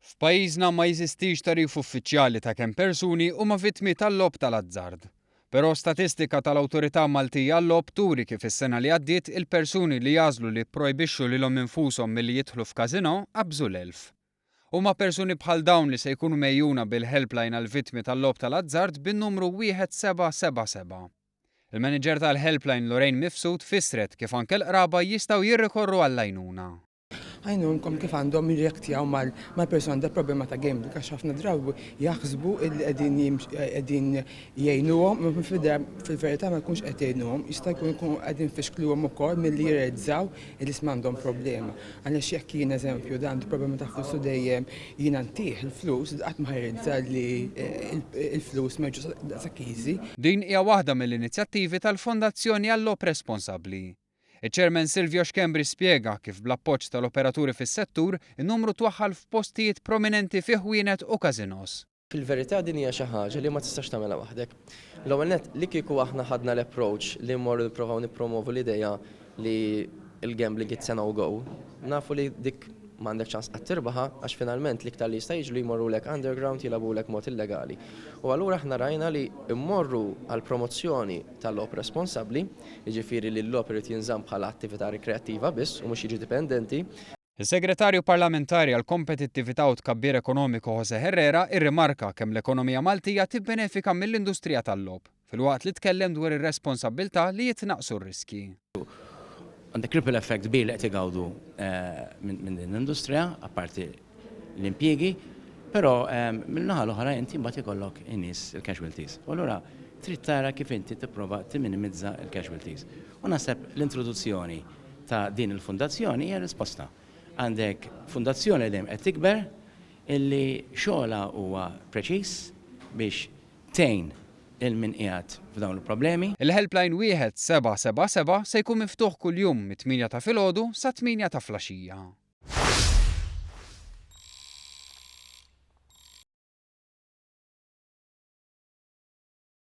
F'pajjiżna ma jeżistix tarif uffiċjali ta' kemm persuni huma vittmi tal-logħob tal-azzard. Però statistika tal-Awtorità Maltija għall-logħob turi kif is-sena li għaddiet il-persuni li jażlu li jipprojbixxu lilhom infushom milli jidħlu f'każino qabżu l-1000. Huma persuni bħal dawn li se jkunu mejjuna bil-helpline għall vittmi tal-logħob tal-azzard bin-numru 1777. Il-manager tal-helpline Lorraine Mifsud fissret kif anke l-qraba jistgħu jirrikorru għall-għajnuna. Għajnunkom kif għandhom jirrektjaw mal-persona da problema ta' gambling, għax ħafna drabi jaħsbu qegħdin jgħinuhom, fil-verità ma jkunx qed jgħinuhom, jista' jkun qegħdin fixkluhom ukoll milli jirrealizzaw li m'għandhom problema. Għaliex jekk jien eżempju da għandu problema ta' flus u dejjem jien ntih il-flus qatt ma jirrealizza li il-flus ma jiġux daqshekk easy. Din hija waħda mill-inizjattivi tal-Fondazzjoni għall-Logħob Responsabbli. Iċ-Chairman Silvio Xkembri spjega kif bl-appoġġ tal-operaturi fis-settur in-numru twaħħal f'postijiet prominenti fi ħwienet u każinos. Fil-verità din hija xi ħaġa li ma tistax tagħmilha waħdek. L-ewwel nett li kieku aħna ħadna l-approach li mmorru nippruvaw nippromovu l-idea li l-gambling it's a no-go, nafu li dik m'għandek ċans qatt tirbaħa għax finalment l-iktar li jista' jiġu jmorrulek underground jilagħbulek mod illegali. U allura aħna rajna li mmorru għall promozzjoni tal-logħob responsabbli, jiġifieri li l-logħob irid jinżamm bħala attività rikreattiva biss u mhux jiġi dipendenti. Il-Segretarju Parlamentari għal Kompetittività u Tkabbir Ekonomiku Jose Herrera irrimarka kemm l-ekonomija Maltija tibbenefika mill-industrija tal-logħob, filwaqt li tkellem dwar ir-responsabbiltà li jitnaqsu r-riski. Għandek ripple effect kbir li qed igawdu minn din l-industrija, apparti l-impjiegi, però mill-naħa l-oħra inti mbagħad ikollok in-nies il-casualties. U allura trid tara kif inti tipprova timinimizza l-casualties. U naħseb l-introduzzjoni ta' din il-fundazzjoni hija risposta. Għandek fundazzjoni li qed tikber illi xogħla huwa preċiż biex tgħin il-min qiegħed f'dawn il-problemi. Il-helpline 1777 se jkun miftuħ kuljum mit-8 ta' filgħodu sa 8 ta' flaxija.